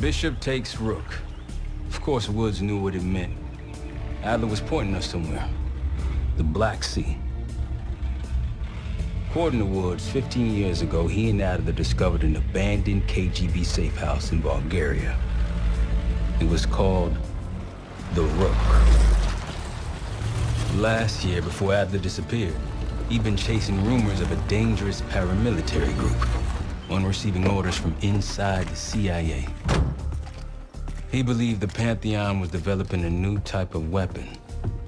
Bishop takes Rook. Of course, Woods knew what it meant. Adler was pointing us somewhere. The Black Sea. According to Woods, 15 years ago, he and Adler discovered an abandoned KGB safe house in Bulgaria. It was called the Rook. Last year, before Adler disappeared, he'd been chasing rumors of a dangerous paramilitary group, one receiving orders from inside the CIA. He believed the Pantheon was developing a new type of weapon,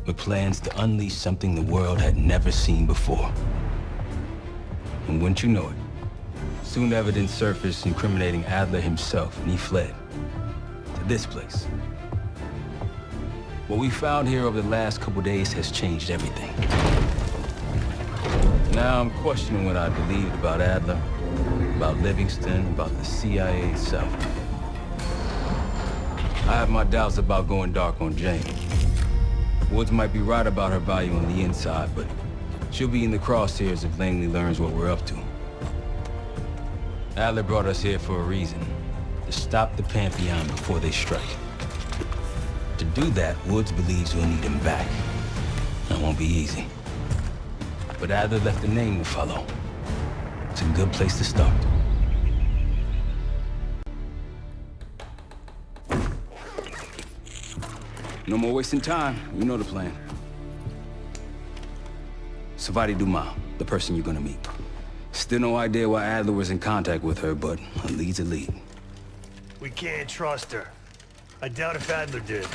with plans to unleash something the world had never seen before. And wouldn't you know it, soon evidence surfaced incriminating Adler himself, and he fled to this place. What we found here over the last couple days has changed everything. Now I'm questioning what I believed about Adler, about Livingston, about the CIA itself. I have my doubts about going dark on Jane. Woods might be right about her value on the inside, but she'll be in the crosshairs if Langley learns what we're up to. Adler brought us here for a reason, to stop the Pantheon before they strike. To do that, Woods believes we'll need him back. That won't be easy. But Adler left a name to follow. It's a good place to start. No more wasting time. You know the plan. Savati Dumas, the person you're gonna meet. Still no idea why Adler was in contact with her, but a lead's a lead. We can't trust her. I doubt if Adler did.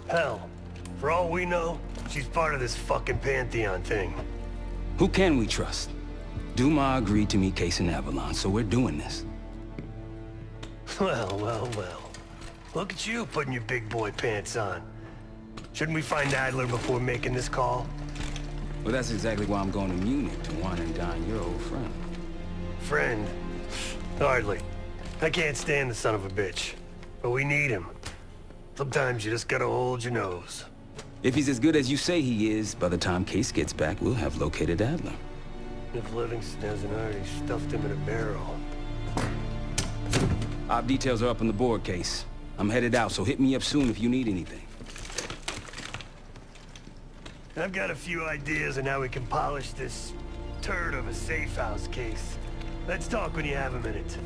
Hell, for all we know, she's part of this fucking Pantheon thing. Who can we trust? Dumas agreed to meet Case in Avalon, so we're doing this. Well, well, well. Look at you putting your big boy pants on. Shouldn't we find Adler before making this call? Well, that's exactly why I'm going to Munich to wine and dine your old friend. Friend? Hardly. I can't stand the son of a bitch. But we need him. Sometimes you just gotta hold your nose. If he's as good as you say he is, by the time Case gets back, we'll have located Adler. If Livingston hasn't already stuffed him in a barrel. Our details are up on the board, Case. I'm headed out, so hit me up soon if you need anything. I've got a few ideas on how we can polish this turd of a safe house case. Let's talk when you have a minute.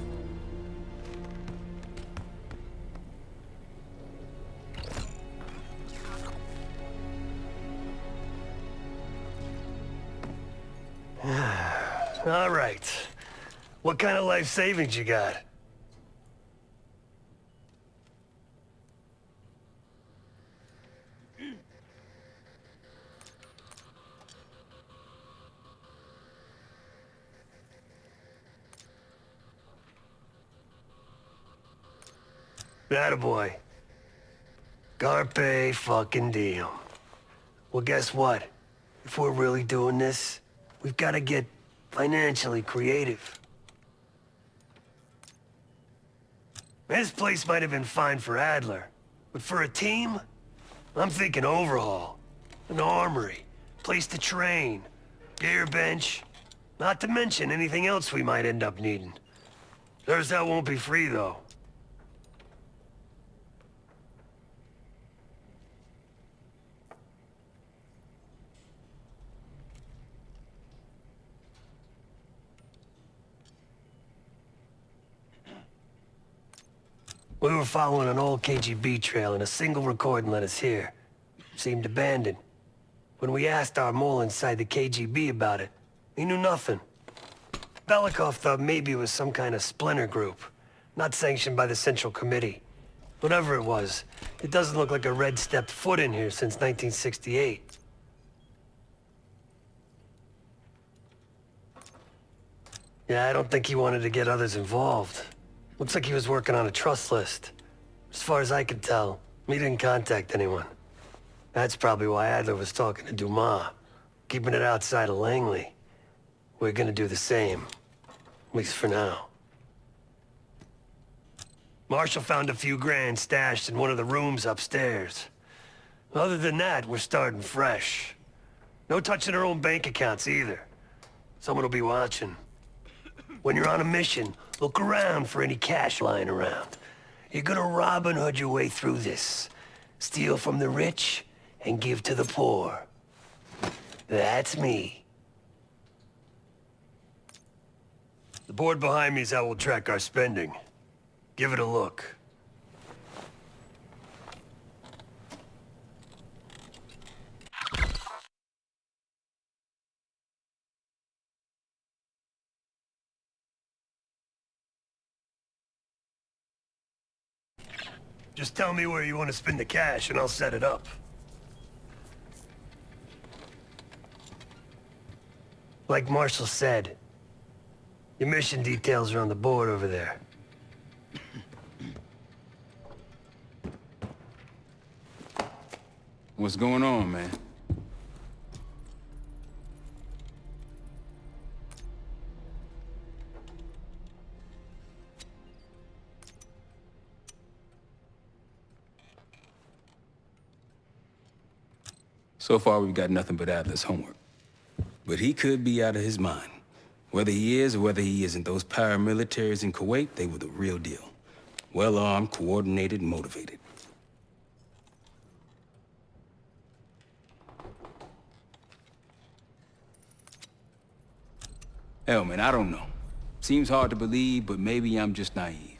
All right. What kind of life savings you got? Attaboy. Carpe fucking diem. Well, guess what? If we're really doing this, we've got to get financially creative. This place might have been fine for Adler, but for a team, I'm thinking overhaul. An armory, place to train, gear bench, not to mention anything else we might end up needing. There's that won't be free, though. We were following an old KGB trail and a single recording led us here. Seemed abandoned. When we asked our mole inside the KGB about it, he knew nothing. Belikov thought maybe it was some kind of splinter group, not sanctioned by the Central Committee. Whatever it was, it doesn't look like a red stepped foot in here since 1968. Yeah, I don't think he wanted to get others involved. Looks like he was working on a trust list. As far as I could tell, he didn't contact anyone. That's probably why Adler was talking to Dumas, keeping it outside of Langley. We're gonna do the same, at least for now. Marshall found a few grand stashed in one of the rooms upstairs. Other than that, we're starting fresh. No touching our own bank accounts either. Someone will be watching. When you're on a mission, look around for any cash lying around. You're gonna Robin Hood your way through this. Steal from the rich and give to the poor. That's me. The board behind me is how we'll track our spending. Give it a look. Just tell me where you want to spend the cash and I'll set it up. Like Marshall said, your mission details are on the board over there. What's going on, man? So far, we've got nothing but Adler's homework. But he could be out of his mind. Whether he is or whether he isn't, those paramilitaries in Kuwait, they were the real deal. Well-armed, coordinated, and motivated. Hell, man, I don't know. Seems hard to believe, but maybe I'm just naive.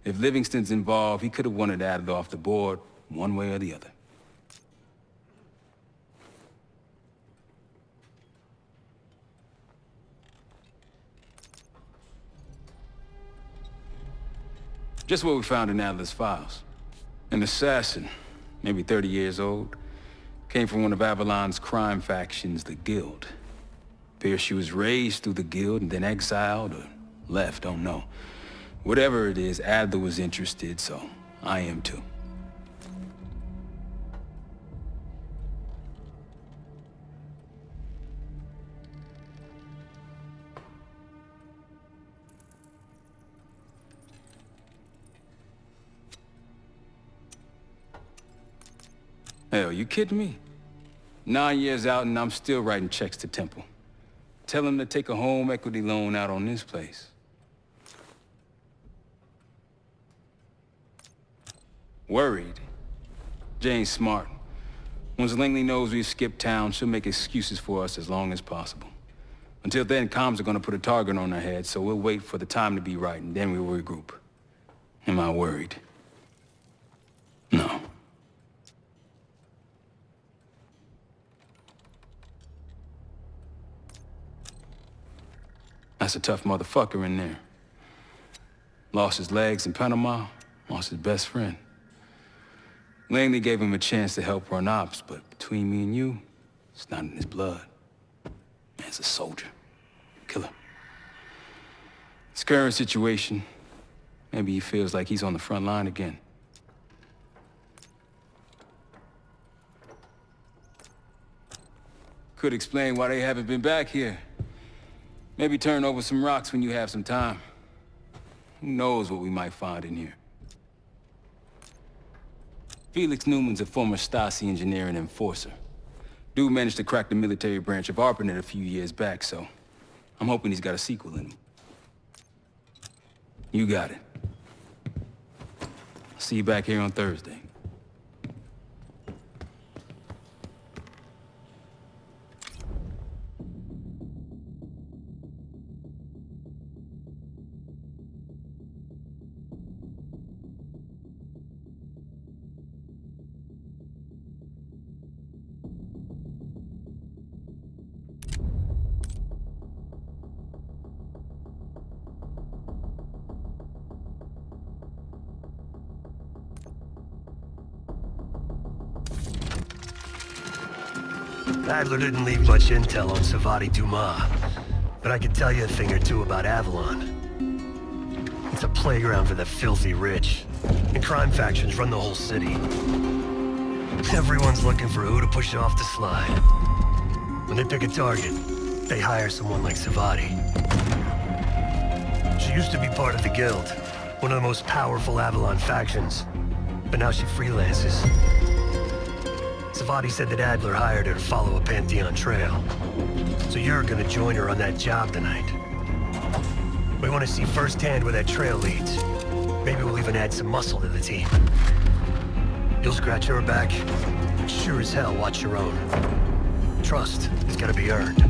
If Livingston's involved, he could have wanted Adler off the board, one way or the other. Just what we found in Adler's files. An assassin, maybe 30 years old, came from one of Avalon's crime factions, the Guild. Appears she was raised through the Guild and then exiled or left, don't know. Whatever it is, Adler was interested, so I am too. Hell, you kidding me? 9 years out and I'm still writing checks to Temple. Tell him to take a home equity loan out on this place. Worried? Jane's smart. Once Langley knows we've skipped town, she'll make excuses for us as long as possible. Until then, comms are gonna put a target on our head, so we'll wait for the time to be right, and then we'll regroup. Am I worried? No. That's a tough motherfucker in there. Lost his legs in Panama, lost his best friend. Langley gave him a chance to help run ops, but between me and you, it's not in his blood. Man's a soldier. Killer. His current situation, maybe he feels like he's on the front line again. Could explain why they haven't been back here. Maybe turn over some rocks when you have some time. Who knows what we might find in here. Felix Newman's a former Stasi engineer and enforcer. Dude managed to crack the military branch of ARPANET a few years back, so I'm hoping he's got a sequel in him. You got it. I'll see you back here on Thursday. Adler didn't leave much intel on Savati Dumas, but I could tell you a thing or two about Avalon. It's a playground for the filthy rich, and crime factions run the whole city. Everyone's looking for who to push off the slide. When they pick a target, they hire someone like Savati. She used to be part of the Guild, one of the most powerful Avalon factions, but now she freelances. Savati said that Adler hired her to follow a Pantheon trail. So you're gonna join her on that job tonight. We want to see firsthand where that trail leads. Maybe we'll even add some muscle to the team. You'll scratch her back, but sure as hell watch your own. Trust has gotta be earned.